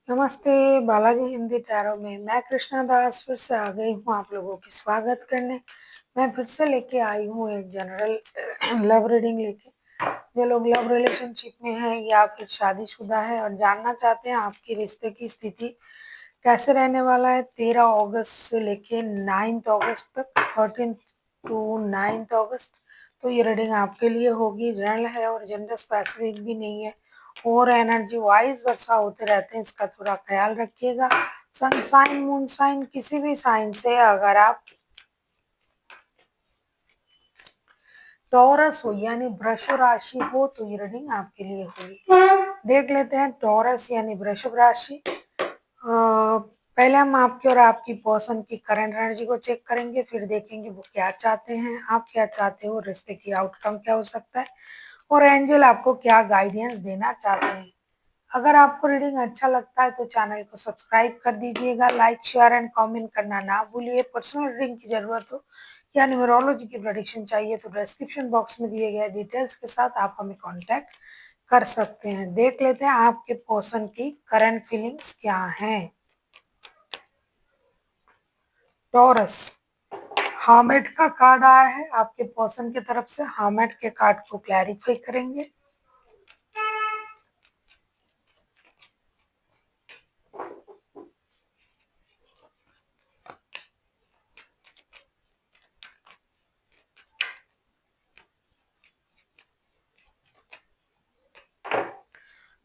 नमस्ते बालाजी हिंदी टैरो में मैं कृष्णा दास फिर से आ गई हूँ आप लोगों की स्वागत करने। मैं फिर से लेके आई हूँ एक जनरल लव रीडिंग लेके। जो लोग लव रिलेशनशिप में हैं या फिर शादीशुदा है और जानना चाहते हैं आपकी रिश्ते की स्थिति कैसे रहने वाला है 13 अगस्त से लेके 9 अगस्त तक, 13 टू 9 अगस्त। तो ये रीडिंग आपके लिए होगी, जनरल है और जेंडर स्पेसिफिक भी नहीं है और एनर्जी वाइज वर्षा होते रहते हैं, इसका थोड़ा ख्याल रखिएगा। सन साइन मून साइन किसी भी साइन से अगर आप टॉरस हो यानी वृषभ राशि हो तो ये रीडिंग आपके लिए होगी। देख लेते हैं टॉरस यानी वृषभ राशि। पहले हम आपकी और आपकी पर्सन की करंट एनर्जी को चेक करेंगे, फिर देखेंगे वो क्या चाहते हैं, आप क्या चाहते हो, रिश्ते की आउटकम क्या हो सकता है और एंजल आपको क्या गाइडेंस देना चाहते हैं। अगर आपको रीडिंग अच्छा लगता है तो चैनल को सब्सक्राइब कर दीजिएगा, लाइक शेयर एंड कमेंट करना ना भूलिए। पर्सनल रीडिंग की जरूरत हो या न्यूमरोलॉजी की प्रेडिक्शन चाहिए तो डिस्क्रिप्शन बॉक्स में दिए गए डिटेल्स के साथ आप हमें कांटेक्ट कर सकते हैं। देख लेते हैं आपके पर्सन की करंट फीलिंग्स क्या हैं। टॉरस हार्मेट का कार्ड आया है आपके पर्सन की तरफ से। हार्मेट के कार्ड को क्लैरिफाई करेंगे।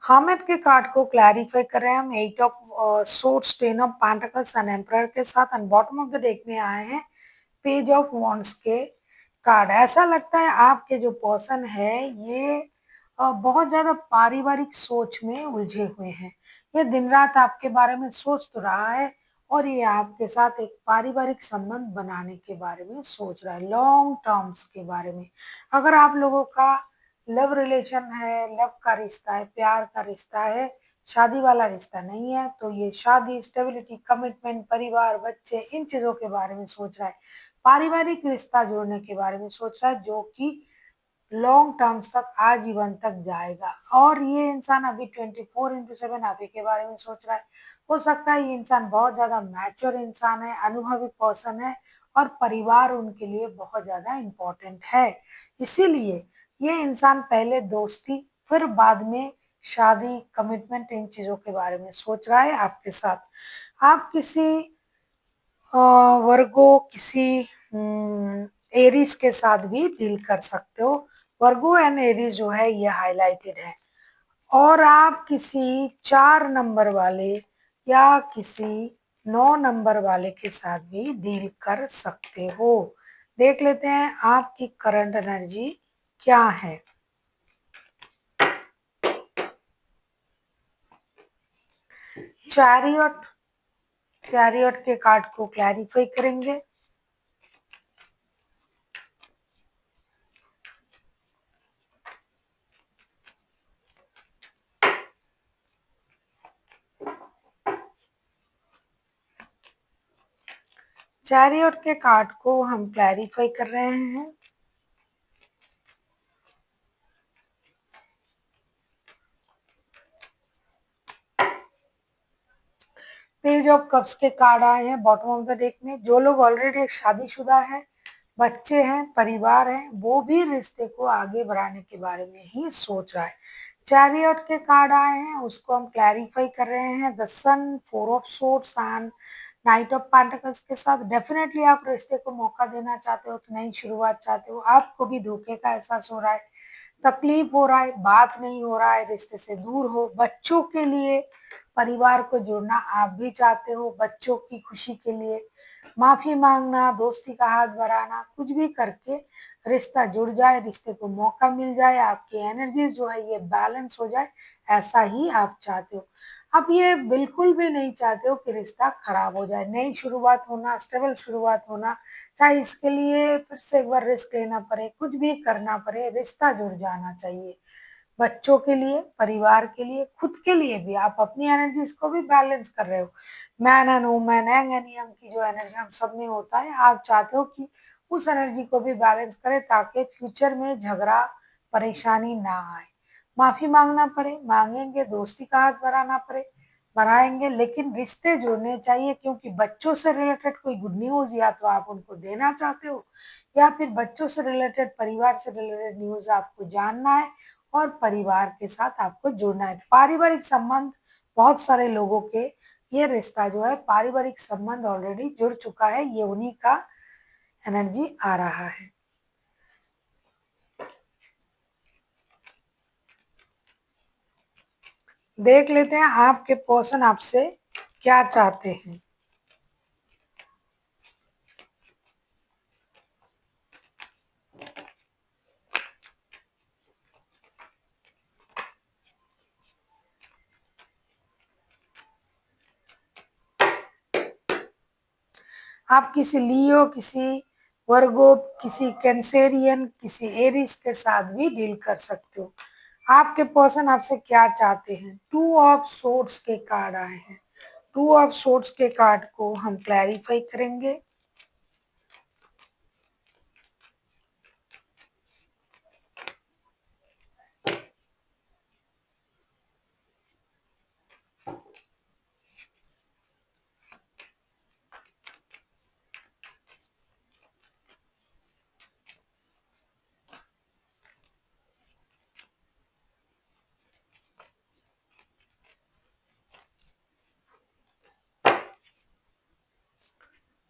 हामिद के कार्ड को क्लैरिफाई कर रहे हैं हम। 8 of swords, 10 of pentacles and emperor के साथ and bottom of the deck में आए हैं पेज ऑफ वॉन्ड्स के कार्ड। ऐसा लगता है आपके जो पर्सन है ये बहुत ज्यादा पारिवारिक सोच में उलझे हुए हैं। ये दिन रात आपके बारे में सोच तो रहा है और ये आपके साथ एक पारिवारिक संबंध बनाने के बारे में सोच रहा है, लॉन्ग टर्म्स के बारे में। अगर आप लोगों का लव रिलेशन है, लव का रिश्ता है, प्यार का रिश्ता है, शादी वाला रिश्ता नहीं है तो ये शादी, स्टेबिलिटी, कमिटमेंट, परिवार, बच्चे, इन चीजों के बारे में सोच रहा है। पारिवारिक रिश्ता जोड़ने के बारे में सोच रहा है जो कि लॉन्ग टर्म्स तक, आजीवन तक जाएगा। और ये इंसान अभी 24/7 अभी के बारे में सोच रहा है। हो सकता है ये इंसान बहुत ज्यादा मैच्योर इंसान है, अनुभवी पर्सन है और परिवार उनके लिए बहुत ज्यादा इम्पोर्टेंट है। इसीलिए ये इंसान पहले दोस्ती फिर बाद में शादी, कमिटमेंट, इन चीजों के बारे में सोच रहा है आपके साथ। आप किसी वर्गो, किसी एरीज के साथ भी डील कर सकते हो। वर्गो एंड एरीज जो है ये हाईलाइटेड है। और आप किसी 4 नंबर वाले या किसी 9 नंबर वाले के साथ भी डील कर सकते हो। देख लेते हैं आपकी करंट एनर्जी क्या है। चैरियट, चैरियट के कार्ड को क्लैरिफाई करेंगे। चैरियट के कार्ड को हम क्लैरिफाई कर रहे हैं। पेज ऑफ कप्स के कार्ड आए हैं बॉटम ऑफ द डेक में। जो लोग ऑलरेडी एक शादीशुदा है, बच्चे हैं, परिवार है, वो भी रिश्ते को आगे बढ़ाने के बारे में ही सोच रहा है। चैरियट के कार्ड आए हैं, उसको हम क्लैरिफाई कर रहे हैं। The sun, 4 of swords and knight of pentacles के साथ डेफिनेटली आप रिश्ते को मौका देना चाहते हो, कि नई शुरुआत चाहते हो। आपको भी धोखे का एहसास हो रहा है, तकलीफ हो रहा है, बात नहीं हो रहा है, रिश्ते से दूर हो। बच्चों के लिए परिवार को जोड़ना आप भी चाहते हो, बच्चों की खुशी के लिए माफी मांगना, दोस्ती का हाथ बढ़ाना, कुछ भी करके रिश्ता जुड़ जाए, रिश्ते को मौका मिल जाए, आपकी एनर्जीज जो है ये बैलेंस हो जाए, ऐसा ही आप चाहते हो। आप ये बिल्कुल भी नहीं चाहते हो कि रिश्ता खराब हो जाए। नई शुरुआत होना, स्टेबल शुरुआत होना, चाहे इसके लिए फिर से एक बार रिस्क लेना पड़े, कुछ भी करना पड़े, रिश्ता जुड़ जाना चाहिए। बच्चों के लिए, परिवार के लिए, खुद के लिए भी आप अपनी एनर्जीज को भी बैलेंस कर रहे हो। Man and women, young and young की जो एनर्जी हम सब में होता है, आप चाहते हो कि उस एनर्जी को भी बैलेंस करें ताकि फ्यूचर में झगड़ा, परेशानी ना आए। माफी मांगना पड़े, मांगेंगे, दोस्ती का हाथ बढ़ाना पड़े, बनाएंगे, लेकिन रिश्ते जुड़ने चाहिए, क्योंकि बच्चों से रिलेटेड कोई गुड न्यूज या तो आप उनको देना चाहते हो, या फिर बच्चों से रिलेटेड, परिवार से रिलेटेड न्यूज आपको जानना है और परिवार के साथ आपको जुड़ना है। पारिवारिक संबंध, बहुत सारे लोगों के ये रिश्ता जो है पारिवारिक संबंध ऑलरेडी जुड़ चुका है, ये उन्हीं का एनर्जी आ रहा है। देख लेते हैं आपके पर्सन आपसे क्या चाहते हैं। आप किसी लियो, किसी वर्गो, किसी कैंसेरियन, किसी एरिस के साथ भी डील कर सकते हो। आपके पर्सन आपसे क्या चाहते हैं? टू ऑफ सोर्ड्स के कार्ड आए हैं। टू ऑफ सोर्ड्स के कार्ड को हम क्लैरिफाई करेंगे।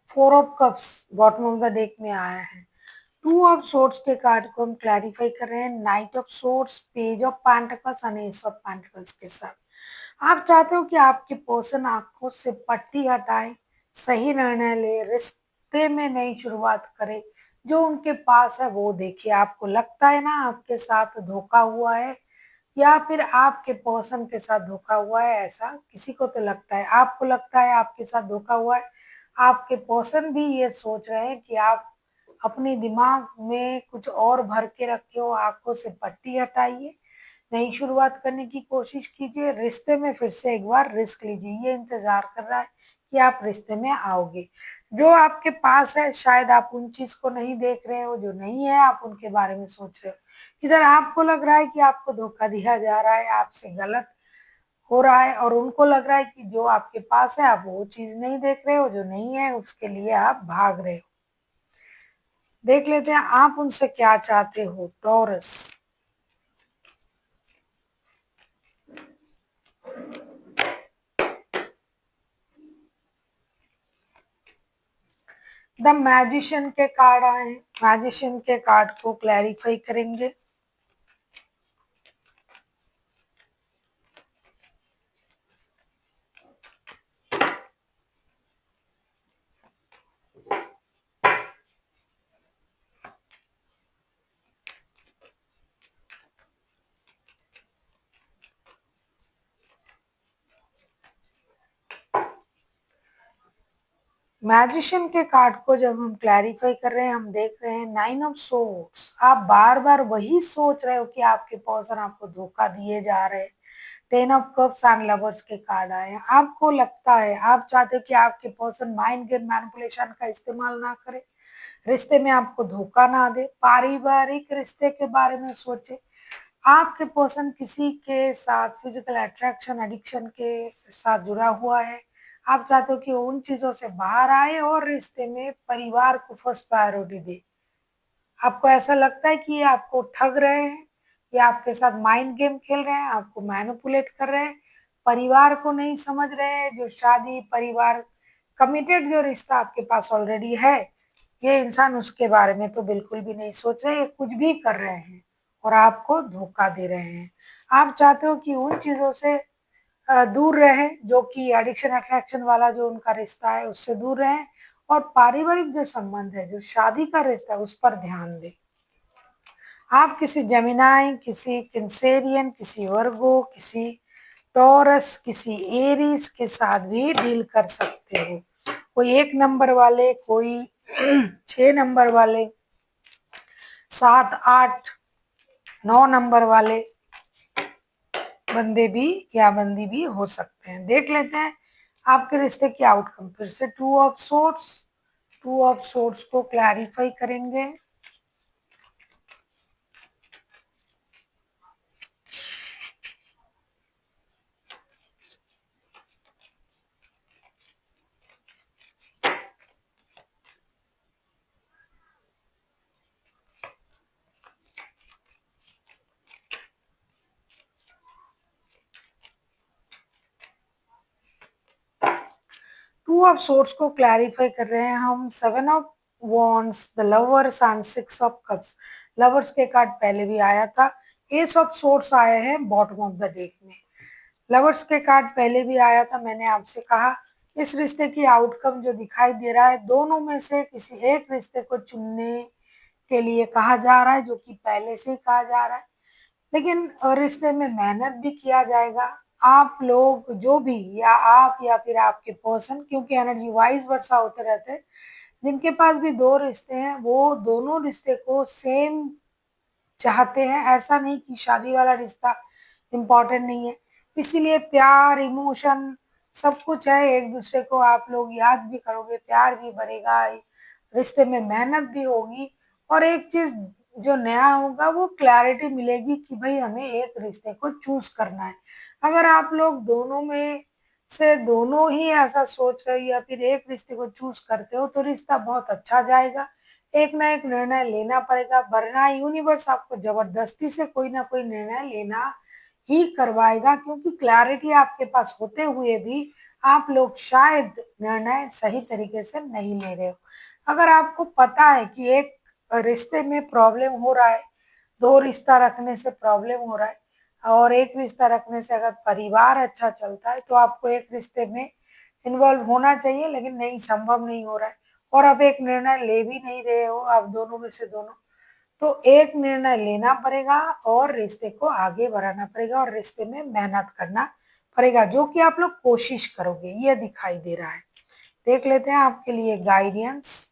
Four of cups bottom of the deck में आया है। टू ऑफ सोर्ड्स के कार्ड को हम क्लैरिफाई कर रहे हैं night of swords, page of pentacles और एस ऑफ पेंटिकल्स के साथ। आप चाहते हो कि आपके पर्सन आंखों से पट्टी हटाए, सही निर्णय ले, रिश्ते में नई शुरुआत करे, जो उनके पास है वो देखिए। आपको लगता है ना आपके साथ धोखा हुआ है, या फिर आपके पर्सन के साथ धोखा हुआ है, ऐसा किसी को तो लगता है। आपको लगता है आपके साथ धोखा हुआ है, आपके पर्सन भी ये सोच रहे हैं कि आप अपने दिमाग में कुछ और भर के रखे हो। आंखों से पट्टी हटाइए, नई शुरुआत करने की कोशिश कीजिए, रिश्ते में फिर से एक बार रिस्क लीजिए। ये इंतजार कर रहा है कि आप रिश्ते में आओगे। जो आपके पास है शायद आप उन चीज को नहीं देख रहे हो, जो नहीं है आप उनके बारे में सोच रहे हो। इधर आपको लग रहा है कि आपको धोखा दिया जा रहा है, आपसे गलत हो रहा है, और उनको लग रहा है कि जो आपके पास है आप वो चीज नहीं देख रहे हो, जो नहीं है उसके लिए आप भाग रहे हो। देख लेते हैं आप उनसे क्या चाहते हो, टॉरस। द मैजिशियन के कार्ड आए हैं। मैजिशियन के कार्ड को क्लैरिफाई करेंगे। मैजिशियन के कार्ड को जब हम क्लैरिफाई कर रहे हैं, हम देख रहे हैं नाइन ऑफ सोर्ड्स। आप बार बार वही सोच रहे हो कि आपके पर्सन आपको धोखा दिए जा रहे हैं। Ten of cups and lovers के कार्ड आए हैं। आपको लगता है, आप चाहते हो कि आपके पर्सन माइंड गेम मैनिपुलेशन का इस्तेमाल ना करे, रिश्ते में आपको धोखा ना दे, पारिवारिक रिश्ते के बारे में सोचे। आपके पर्सन किसी के साथ फिजिकल अट्रैक्शन, एडिक्शन के साथ जुड़ा हुआ है। आप चाहते हो कि उन चीजों से बाहर आए और रिश्ते में परिवार को फर्स्ट प्रायोरिटी दे। आपको ऐसा लगता है कि ये आपको ठग रहे हैं, ये आपके साथ माइंड गेम खेल रहे हैं, आपको मैनिपुलेट कर रहे हैं, परिवार को नहीं समझ रहे हैं। जो शादी, परिवार, कमिटेड जो रिश्ता आपके पास ऑलरेडी है, ये इंसान उसके बारे में तो बिल्कुल भी नहीं सोच रहे, ये कुछ भी कर रहे हैं और आपको धोखा दे रहे हैं। आप चाहते हो कि उन चीजों से दूर रहे, जो कि एडिक्शन अट्रैक्शन वाला जो उनका रिश्ता है उससे दूर रहे, और पारिवारिक जो संबंध है, जो शादी का रिश्ता है, उस पर ध्यान दें। आप किसी जेमिनाई, किसी कैंसेरियन, किसी वर्गो, किसी टॉरस, किसी एरीज के साथ भी डील कर सकते हो। कोई 1 नंबर वाले, कोई 6 नंबर वाले, 7, 8, 9 नंबर वाले बंदे भी या बंदी भी हो सकते हैं। देख लेते हैं आपके रिश्ते की आउटकम। फिर से टू ऑफ सोर्ट्स को क्लैरिफाई करेंगे। टू ऑफ सोर्स को क्लैरिफाई कर रहे हैं हम। Seven of wands, the lovers and six of cups. Lovers के कार्ड पहले भी आया था। एस ऑफ सोर्स आए हैं बॉटम ऑफ द डेक में। लवर्स के कार्ड पहले भी आया था। मैंने आपसे कहा इस रिश्ते की आउटकम जो दिखाई दे रहा है, दोनों में से किसी एक रिश्ते को चुनने के लिए कहा जा रहा है, जो कि पहले से ही कहा जा रहा है। लेकिन रिश्ते में मेहनत भी किया जाएगा। आप लोग जो भी, या आप या फिर आपके पर्सन, क्योंकि एनर्जी वाइज वर्षा होते रहते हैं, जिनके पास भी दो रिश्ते हैं वो दोनों रिश्ते को सेम चाहते हैं। ऐसा नहीं कि शादी वाला रिश्ता इम्पोर्टेंट नहीं है। इसीलिए प्यार, इमोशन सब कुछ है। एक दूसरे को आप लोग याद भी करोगे, प्यार भी बढ़ेगा, रिश्ते में मेहनत भी होगी। और एक चीज जो नया होगा वो क्लैरिटी मिलेगी कि भाई हमें एक रिश्ते को चूज करना है। अगर आप लोग दोनों में से दोनों ही ऐसा सोच रहे हो या फिर एक रिश्ते को चूज करते हो तो रिश्ता बहुत अच्छा जाएगा। एक ना एक निर्णय लेना पड़ेगा, वरना यूनिवर्स आपको जबरदस्ती से कोई ना कोई निर्णय लेना ही करवाएगा, क्योंकि क्लैरिटी आपके पास होते हुए भी आप लोग शायद निर्णय सही तरीके से नहीं ले रहे हो। अगर आपको पता है कि एक रिश्ते में प्रॉब्लम हो रहा है, दो रिश्ता रखने से प्रॉब्लम हो रहा है, और एक रिश्ता रखने से अगर परिवार अच्छा चलता है तो आपको एक रिश्ते में इन्वॉल्व होना चाहिए, लेकिन नहीं, संभव नहीं हो रहा है। और अब एक निर्णय ले भी नहीं रहे हो आप दोनों में से दोनों, तो एक निर्णय लेना पड़ेगा और रिश्ते को आगे बढ़ाना पड़ेगा और रिश्ते में मेहनत करना पड़ेगा, जो कि आप लोग कोशिश करोगे, ये दिखाई दे रहा है। देख लेते हैं आपके लिए गाइडेंस।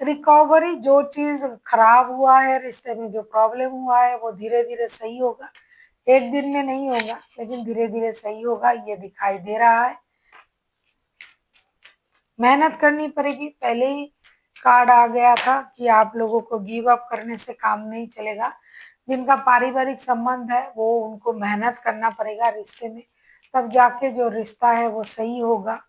रिकवरी, जो चीज खराब हुआ है रिश्ते में, जो प्रॉब्लम हुआ है वो धीरे धीरे सही होगा। एक दिन में नहीं होगा, लेकिन धीरे धीरे सही होगा, ये दिखाई दे रहा है। मेहनत करनी पड़ेगी। पहले ही कार्ड आ गया था कि आप लोगों को गिव अप करने से काम नहीं चलेगा। जिनका पारिवारिक संबंध है वो, उनको मेहनत करना पड़ेगा रिश्ते में, तब जाके जो रिश्ता है वो सही होगा।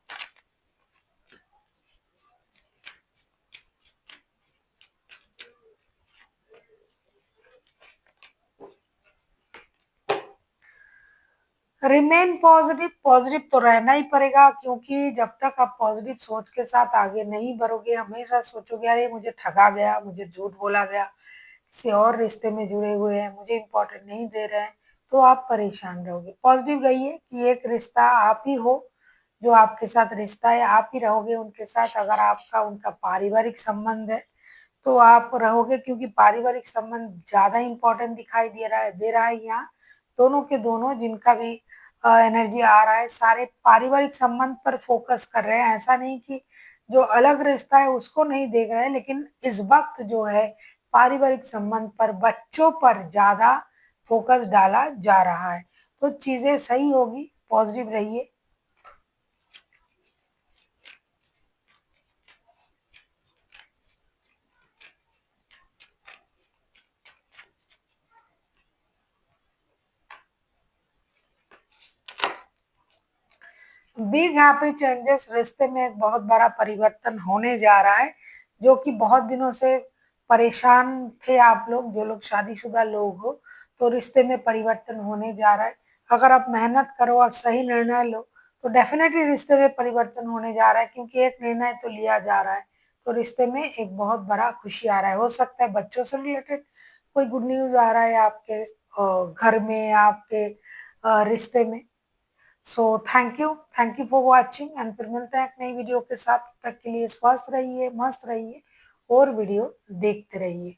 रिमेन पॉजिटिव, पॉजिटिव तो रहना ही पड़ेगा, क्योंकि जब तक आप पॉजिटिव सोच के साथ आगे नहीं बढ़ोगे, हमेशा सोचोगे अरे मुझे ठगा गया, मुझे झूठ बोला गया, किसी और रिश्ते में जुड़े हुए हैं, मुझे इम्पोर्टेंट नहीं दे रहे हैं, तो आप परेशान रहोगे। पॉजिटिव रहिए कि एक रिश्ता आप ही हो, जो आपके साथ रिश्ता है आप ही रहोगे उनके साथ। अगर आपका उनका पारिवारिक संबंध है तो आप रहोगे, क्योंकि पारिवारिक संबंध ज्यादा इंपॉर्टेंट दिखाई दे रहा है यहाँ। दोनों के दोनों जिनका भी एनर्जी आ रहा है, सारे पारिवारिक संबंध पर फोकस कर रहे हैं। ऐसा नहीं कि जो अलग रिश्ता है उसको नहीं देख रहे हैं, लेकिन इस वक्त जो है पारिवारिक संबंध पर, बच्चों पर ज्यादा फोकस डाला जा रहा है। तो चीजें सही होगी, पॉजिटिव रहिए। बिग हैप्पी चेंजेस, रिश्ते में एक बहुत बड़ा परिवर्तन होने जा रहा है, जो कि बहुत दिनों से परेशान थे आप लोग, जो लोग शादीशुदा लोग हो, तो रिश्ते में परिवर्तन होने जा रहा है। अगर आप मेहनत करो और सही निर्णय लो तो डेफिनेटली रिश्ते में परिवर्तन होने जा रहा है, क्योंकि एक निर्णय तो लिया जा रहा है। तो रिश्ते में एक बहुत बड़ा खुशी आ रहा है। हो सकता है बच्चों से रिलेटेड कोई गुड न्यूज आ रहा है आपके घर में, आपके रिश्ते में। So thank you for watching, and फिर मिलते हैं एक नई वीडियो के साथ। तब तक के लिए स्वस्थ रहिए, मस्त रहिए और वीडियो देखते रहिए।